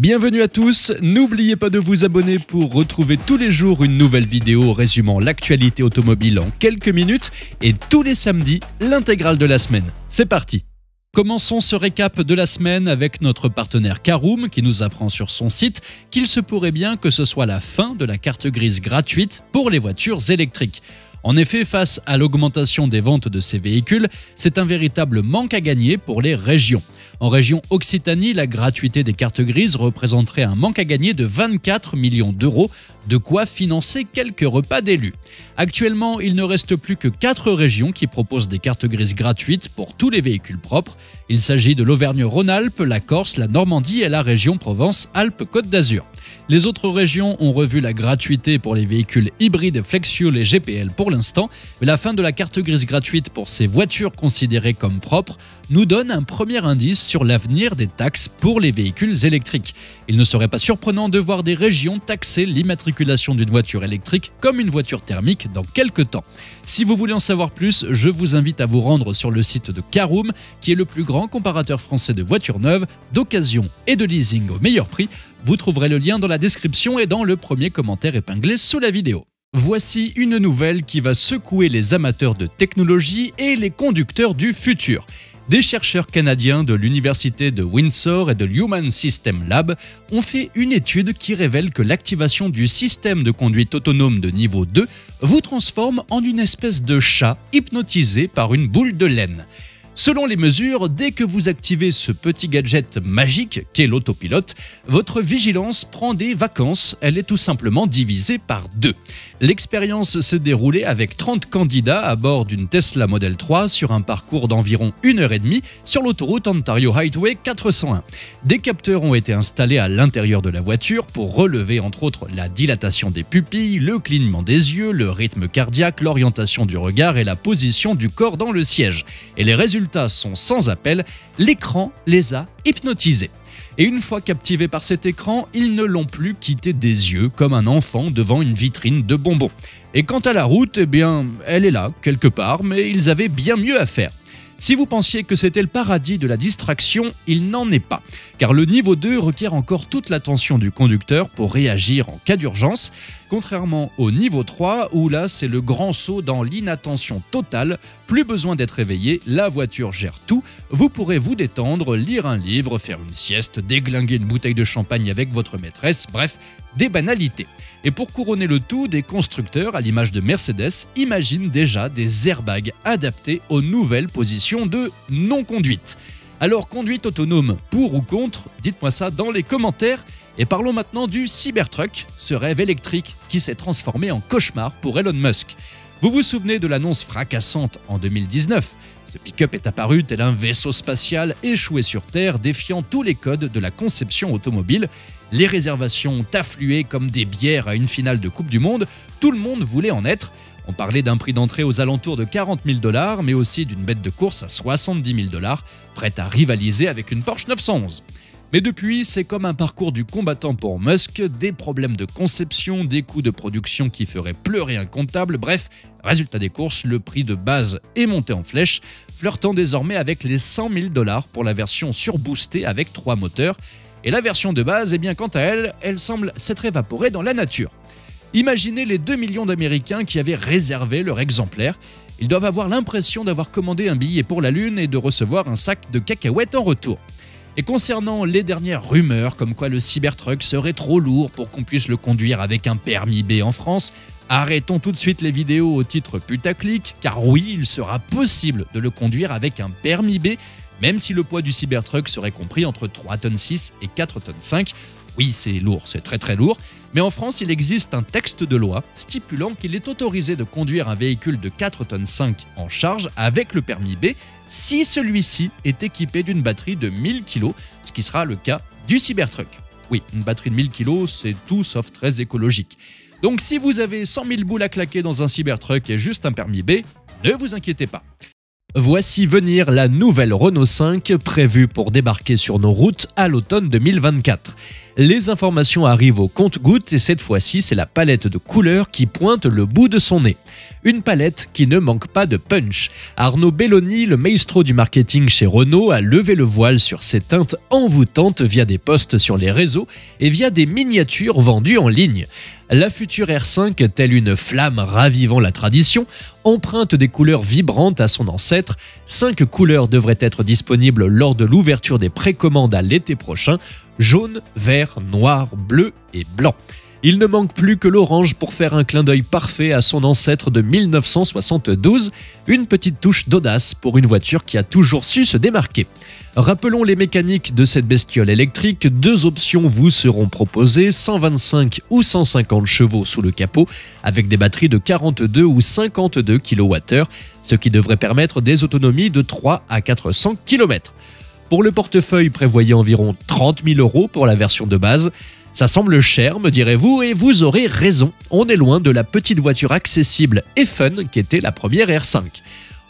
Bienvenue à tous, n'oubliez pas de vous abonner pour retrouver tous les jours une nouvelle vidéo résumant l'actualité automobile en quelques minutes et tous les samedis, l'intégrale de la semaine. C'est parti! Commençons ce récap de la semaine avec notre partenaire Caroom qui nous apprend sur son site qu'il se pourrait bien que ce soit la fin de la carte grise gratuite pour les voitures électriques. En effet, face à l'augmentation des ventes de ces véhicules, c'est un véritable manque à gagner pour les régions. En région Occitanie, la gratuité des cartes grises représenterait un manque à gagner de 24 millions d'euros, de quoi financer quelques repas d'élus. Actuellement, il ne reste plus que 4 régions qui proposent des cartes grises gratuites pour tous les véhicules propres. Il s'agit de l'Auvergne-Rhône-Alpes, la Corse, la Normandie et la région Provence-Alpes-Côte d'Azur. Les autres régions ont revu la gratuité pour les véhicules hybrides flex-fuel et GPL pour l'instant, mais la fin de la carte grise gratuite pour ces voitures considérées comme propres nous donne un premier indice sur l'avenir des taxes pour les véhicules électriques. Il ne serait pas surprenant de voir des régions taxer l'immatriculation d'une voiture électrique comme une voiture thermique dans quelques temps. Si vous voulez en savoir plus, je vous invite à vous rendre sur le site de Caroom, qui est le plus grand comparateur français de voitures neuves, d'occasion et de leasing au meilleur prix. Vous trouverez le lien dans la description et dans le premier commentaire épinglé sous la vidéo. Voici une nouvelle qui va secouer les amateurs de technologie et les conducteurs du futur. Des chercheurs canadiens de l'université de Windsor et de l'Human System Lab ont fait une étude qui révèle que l'activation du système de conduite autonome de niveau 2 vous transforme en une espèce de chat hypnotisé par une boule de laine. Selon les mesures, dès que vous activez ce petit gadget magique qu'est l'autopilote, votre vigilance prend des vacances, elle est tout simplement divisée par 2. L'expérience s'est déroulée avec 30 candidats à bord d'une Tesla Model 3 sur un parcours d'environ 1h30 sur l'autoroute Ontario Highway 401. Des capteurs ont été installés à l'intérieur de la voiture pour relever entre autres la dilatation des pupilles, le clignement des yeux, le rythme cardiaque, l'orientation du regard et la position du corps dans le siège. Et les résultats sont sans appel, l'écran les a hypnotisés. Et une fois captivés par cet écran, ils ne l'ont plus quitté des yeux comme un enfant devant une vitrine de bonbons. Et quant à la route, eh bien, elle est là, quelque part, mais ils avaient bien mieux à faire. Si vous pensiez que c'était le paradis de la distraction, il n'en est pas, car le niveau 2 requiert encore toute l'attention du conducteur pour réagir en cas d'urgence, contrairement au niveau 3 où là c'est le grand saut dans l'inattention totale, plus besoin d'être réveillé, la voiture gère tout, vous pourrez vous détendre, lire un livre, faire une sieste, déglinguer une bouteille de champagne avec votre maîtresse, bref, des banalités. Et pour couronner le tout, des constructeurs, à l'image de Mercedes, imaginent déjà des airbags adaptés aux nouvelles positions de non-conduite. Alors, conduite autonome, pour ou contre? Dites-moi ça dans les commentaires. Et parlons maintenant du Cybertruck, ce rêve électrique qui s'est transformé en cauchemar pour Elon Musk. Vous vous souvenez de l'annonce fracassante en 2019 ? Ce pick-up est apparu tel un vaisseau spatial échoué sur Terre, défiant tous les codes de la conception automobile. Les réservations ont afflué comme des bières à une finale de Coupe du Monde. Tout le monde voulait en être. On parlait d'un prix d'entrée aux alentours de 40 000 $, mais aussi d'une bête de course à 70 000 $, prête à rivaliser avec une Porsche 911. Mais depuis, c'est comme un parcours du combattant pour Musk, des problèmes de conception, des coûts de production qui feraient pleurer un comptable, bref, résultat des courses, le prix de base est monté en flèche, flirtant désormais avec les 100 000 $ pour la version surboostée avec 3 moteurs. Et la version de base, eh bien quant à elle, elle semble s'être évaporée dans la nature. Imaginez les 2 millions d'Américains qui avaient réservé leur exemplaire. Ils doivent avoir l'impression d'avoir commandé un billet pour la Lune et de recevoir un sac de cacahuètes en retour. Et concernant les dernières rumeurs comme quoi le Cybertruck serait trop lourd pour qu'on puisse le conduire avec un permis B en France, arrêtons tout de suite les vidéos au titre putaclic, car oui, il sera possible de le conduire avec un permis B, même si le poids du Cybertruck serait compris entre 3,6 tonnes et 4,5 tonnes. Oui, c'est lourd, c'est très très lourd, mais en France, il existe un texte de loi stipulant qu'il est autorisé de conduire un véhicule de 4,5 tonnes en charge avec le permis B si celui-ci est équipé d'une batterie de 1000 kg, ce qui sera le cas du Cybertruck. Oui, une batterie de 1000 kg, c'est tout sauf très écologique. Donc si vous avez 100 000 boules à claquer dans un Cybertruck et juste un permis B, ne vous inquiétez pas. Voici venir la nouvelle Renault 5 prévue pour débarquer sur nos routes à l'automne 2024. Les informations arrivent au compte-gouttes et cette fois-ci, c'est la palette de couleurs qui pointe le bout de son nez. Une palette qui ne manque pas de punch. Arnaud Belloni, le maestro du marketing chez Renault, a levé le voile sur ces teintes envoûtantes via des posts sur les réseaux et via des miniatures vendues en ligne. La future R5, telle une flamme ravivant la tradition, emprunte des couleurs vibrantes à son ancêtre. 5 couleurs devraient être disponibles lors de l'ouverture des précommandes à l'été prochain: jaune, vert, noir, bleu et blanc. Il ne manque plus que l'orange pour faire un clin d'œil parfait à son ancêtre de 1972, une petite touche d'audace pour une voiture qui a toujours su se démarquer. Rappelons les mécaniques de cette bestiole électrique, 2 options vous seront proposées, 125 ou 150 chevaux sous le capot, avec des batteries de 42 ou 52 kWh, ce qui devrait permettre des autonomies de 3 à 400 km. Pour le portefeuille, prévoyez environ 30 000 € pour la version de base. Ça semble cher, me direz-vous, et vous aurez raison. On est loin de la petite voiture accessible et fun qu'était la première R5.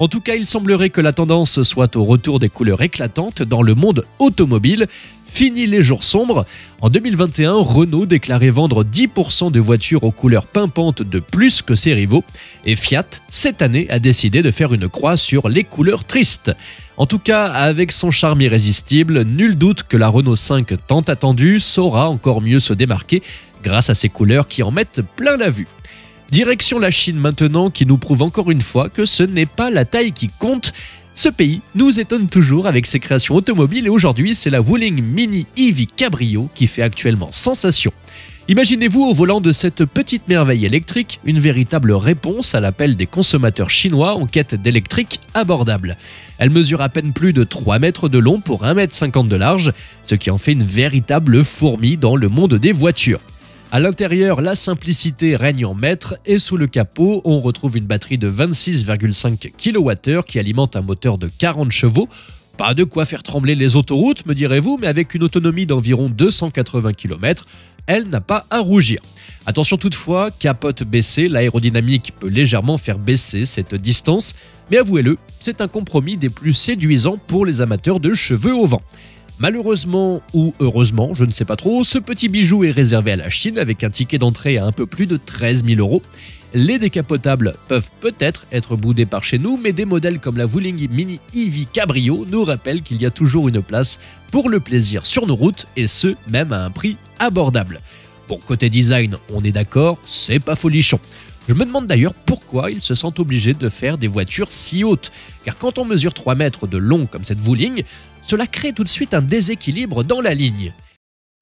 En tout cas, il semblerait que la tendance soit au retour des couleurs éclatantes dans le monde automobile. Fini les jours sombres. En 2021, Renault déclarait vendre 10% de voitures aux couleurs pimpantes de plus que ses rivaux. Et Fiat, cette année, a décidé de faire une croix sur les couleurs tristes. En tout cas, avec son charme irrésistible, nul doute que la Renault 5 tant attendue saura encore mieux se démarquer grâce à ses couleurs qui en mettent plein la vue. Direction la Chine maintenant, qui nous prouve encore une fois que ce n'est pas la taille qui compte. Ce pays nous étonne toujours avec ses créations automobiles et aujourd'hui, c'est la Wuling Mini EV Cabrio qui fait actuellement sensation. Imaginez-vous au volant de cette petite merveille électrique, une véritable réponse à l'appel des consommateurs chinois en quête d'électrique abordable. Elle mesure à peine plus de 3 mètres de long pour 1,50 m de large, ce qui en fait une véritable fourmi dans le monde des voitures. À l'intérieur, la simplicité règne en maître et sous le capot, on retrouve une batterie de 26,5 kWh qui alimente un moteur de 40 chevaux. Pas de quoi faire trembler les autoroutes, me direz-vous, mais avec une autonomie d'environ 280 km, elle n'a pas à rougir. Attention toutefois, capote baissée, l'aérodynamique peut légèrement faire baisser cette distance, mais avouez-le, c'est un compromis des plus séduisants pour les amateurs de cheveux au vent. Malheureusement ou heureusement, je ne sais pas trop, ce petit bijou est réservé à la Chine avec un ticket d'entrée à un peu plus de 13 000 €. Les décapotables peuvent peut-être être boudés par chez nous, mais des modèles comme la Wuling Mini EV Cabrio nous rappellent qu'il y a toujours une place pour le plaisir sur nos routes, et ce, même à un prix abordable. Bon, côté design, on est d'accord, c'est pas folichon. Je me demande d'ailleurs pourquoi ils se sentent obligés de faire des voitures si hautes, car quand on mesure 3 mètres de long comme cette Wuling, cela crée tout de suite un déséquilibre dans la ligne.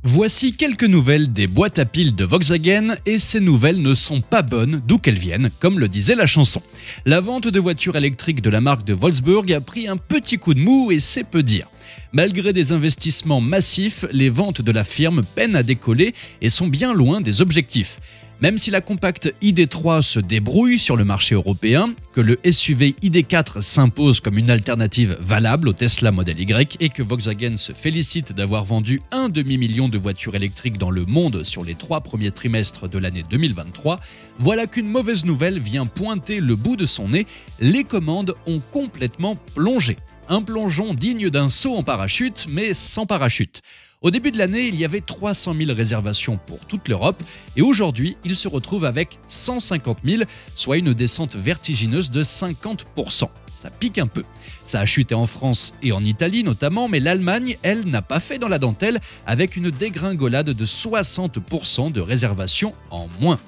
Voici quelques nouvelles des boîtes à piles de Volkswagen, et ces nouvelles ne sont pas bonnes d'où qu'elles viennent, comme le disait la chanson. La vente de voitures électriques de la marque de Wolfsburg a pris un petit coup de mou et c'est peu dire. Malgré des investissements massifs, les ventes de la firme peinent à décoller et sont bien loin des objectifs. Même si la compacte ID.3 se débrouille sur le marché européen, que le SUV ID.4 s'impose comme une alternative valable au Tesla Model Y et que Volkswagen se félicite d'avoir vendu 1 demi-million de voitures électriques dans le monde sur les 3 premiers trimestres de l'année 2023, voilà qu'une mauvaise nouvelle vient pointer le bout de son nez, les commandes ont complètement plongé. Un plongeon digne d'un saut en parachute, mais sans parachute. Au début de l'année, il y avait 300 000 réservations pour toute l'Europe et aujourd'hui, il se retrouve avec 150 000, soit une descente vertigineuse de 50%. Ça pique un peu. Ça a chuté en France et en Italie notamment, mais l'Allemagne, elle, n'a pas fait dans la dentelle avec une dégringolade de 60% de réservations en moins.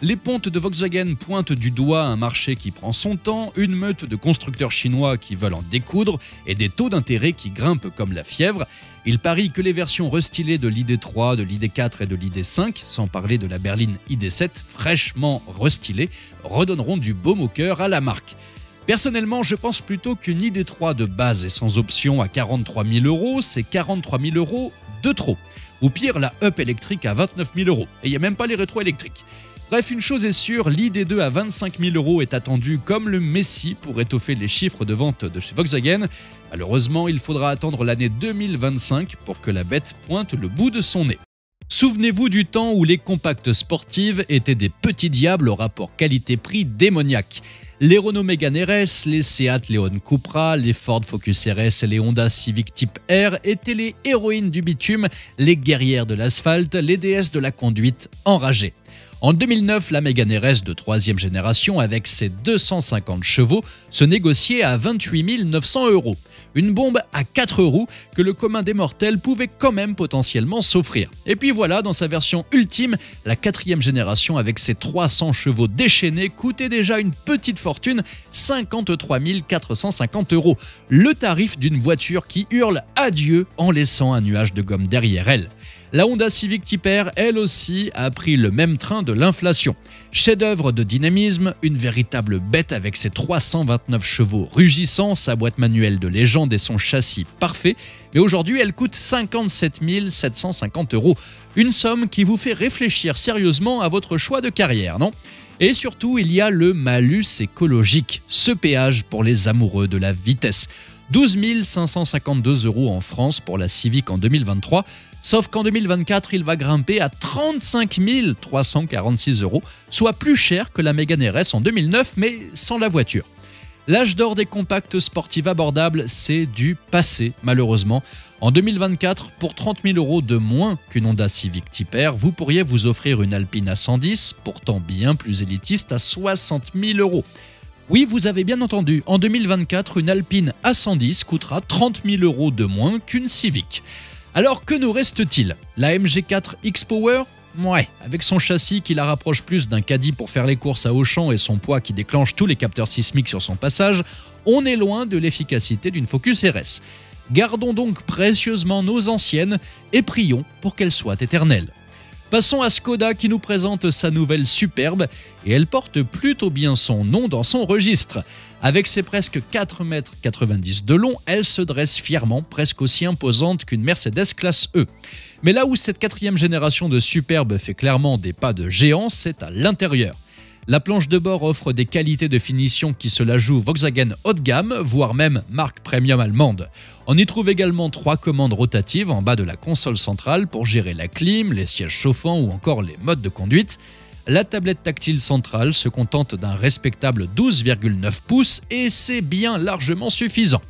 Les pontes de Volkswagen pointent du doigt un marché qui prend son temps, une meute de constructeurs chinois qui veulent en découdre et des taux d'intérêt qui grimpent comme la fièvre. Il parie que les versions restylées de l'ID.3, de l'ID.4 et de l'ID.5, sans parler de la berline ID.7 fraîchement restylée, redonneront du baume au cœur à la marque. Personnellement, je pense plutôt qu'une ID.3 de base et sans option à 43 000 €, c'est 43 000 € de trop. Ou pire, la Up électrique à 29 000 €. Et il n'y a même pas les rétros électriques. Bref, une chose est sûre, l'ID.2 à 25 000 € est attendu comme le messie pour étoffer les chiffres de vente de chez Volkswagen. Malheureusement, il faudra attendre l'année 2025 pour que la bête pointe le bout de son nez. Souvenez-vous du temps où les compacts sportives étaient des petits diables au rapport qualité-prix démoniaque. Les Renault Mégane RS, les Seat Leon Cupra, les Ford Focus RS et les Honda Civic Type R étaient les héroïnes du bitume, les guerrières de l'asphalte, les déesses de la conduite enragées. En 2009, la Mégane RS de 3e génération avec ses 250 chevaux se négociait à 28 900 €. Une bombe à 4 roues que le commun des mortels pouvait quand même potentiellement s'offrir. Et puis voilà, dans sa version ultime, la 4e génération avec ses 300 chevaux déchaînés coûtait déjà une petite fortune, 53 450 €. Le tarif d'une voiture qui hurle adieu en laissant un nuage de gomme derrière elle. La Honda Civic Type R, elle aussi, a pris le même train de l'inflation. Chef-d'œuvre de dynamisme, une véritable bête avec ses 329 chevaux rugissants, sa boîte manuelle de légende et son châssis parfait. Mais aujourd'hui, elle coûte 57 750 €. Une somme qui vous fait réfléchir sérieusement à votre choix de carrière, non ? Et surtout, il y a le malus écologique, ce péage pour les amoureux de la vitesse. 12 552 € en France pour la Civic en 2023, sauf qu'en 2024, il va grimper à 35 346 €, soit plus cher que la Mégane RS en 2009, mais sans la voiture. L'âge d'or des compacts sportifs abordables, c'est du passé, malheureusement. En 2024, pour 30 000 € de moins qu'une Honda Civic Type R, vous pourriez vous offrir une Alpine A110, pourtant bien plus élitiste, à 60 000 €. Oui, vous avez bien entendu, en 2024, une Alpine A110 coûtera 30 000 € de moins qu'une Civic. Alors que nous reste-t-il? La MG4 X-Power? Ouais, avec son châssis qui la rapproche plus d'un caddie pour faire les courses à Auchan et son poids qui déclenche tous les capteurs sismiques sur son passage, on est loin de l'efficacité d'une Focus RS. Gardons donc précieusement nos anciennes et prions pour qu'elles soient éternelles. Passons à Skoda qui nous présente sa nouvelle Superbe et elle porte plutôt bien son nom dans son registre. Avec ses presque 4,90 m de long, elle se dresse fièrement, presque aussi imposante qu'une Mercedes classe E. Mais là où cette 4e génération de Superbe fait clairement des pas de géant, c'est à l'intérieur. La planche de bord offre des qualités de finition qui se la jouent Volkswagen haut de gamme, voire même marque premium allemande. On y trouve également 3 commandes rotatives en bas de la console centrale pour gérer la clim, les sièges chauffants ou encore les modes de conduite. La tablette tactile centrale se contente d'un respectable 12,9 pouces et c'est bien largement suffisant.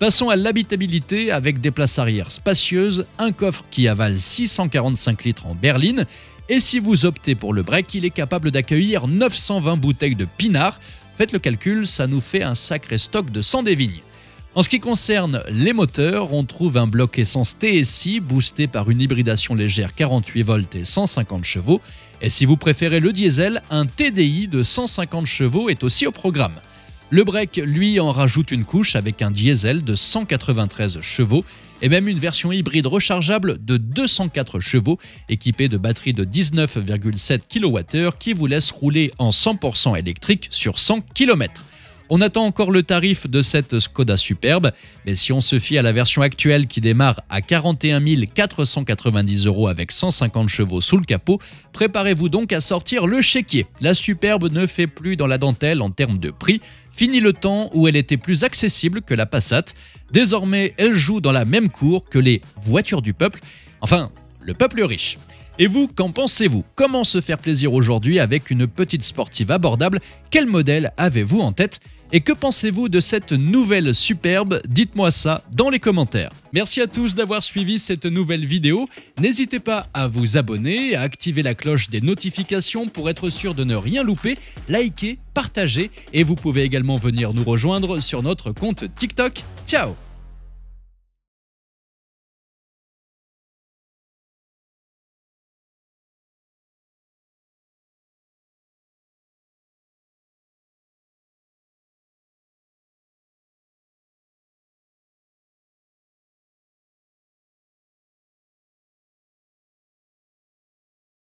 Passons à l'habitabilité avec des places arrière spacieuses, un coffre qui avale 645 litres en berline. Et si vous optez pour le break, il est capable d'accueillir 920 bouteilles de pinard. Faites le calcul, ça nous fait un sacré stock de sang des vignes. En ce qui concerne les moteurs, on trouve un bloc essence TSI boosté par une hybridation légère 48 volts et 150 chevaux. Et si vous préférez le diesel, un TDI de 150 chevaux est aussi au programme. Le break, lui, en rajoute une couche avec un diesel de 193 chevaux et même une version hybride rechargeable de 204 chevaux équipée de batterie de 19,7 kWh qui vous laisse rouler en 100% électrique sur 100 km. On attend encore le tarif de cette Skoda Superbe, mais si on se fie à la version actuelle qui démarre à 41 490 € avec 150 chevaux sous le capot, préparez-vous donc à sortir le chéquier. La Superbe ne fait plus dans la dentelle en termes de prix. Fini le temps où elle était plus accessible que la Passat. Désormais, elle joue dans la même cour que les voitures du peuple, enfin, le peuple riche. Et vous, qu'en pensez-vous? Comment se faire plaisir aujourd'hui avec une petite sportive abordable? Quel modèle avez-vous en tête? Et que pensez-vous de cette nouvelle Superbe? Dites-moi ça dans les commentaires. Merci à tous d'avoir suivi cette nouvelle vidéo. N'hésitez pas à vous abonner, à activer la cloche des notifications pour être sûr de ne rien louper, liker, partager et vous pouvez également venir nous rejoindre sur notre compte TikTok. Ciao!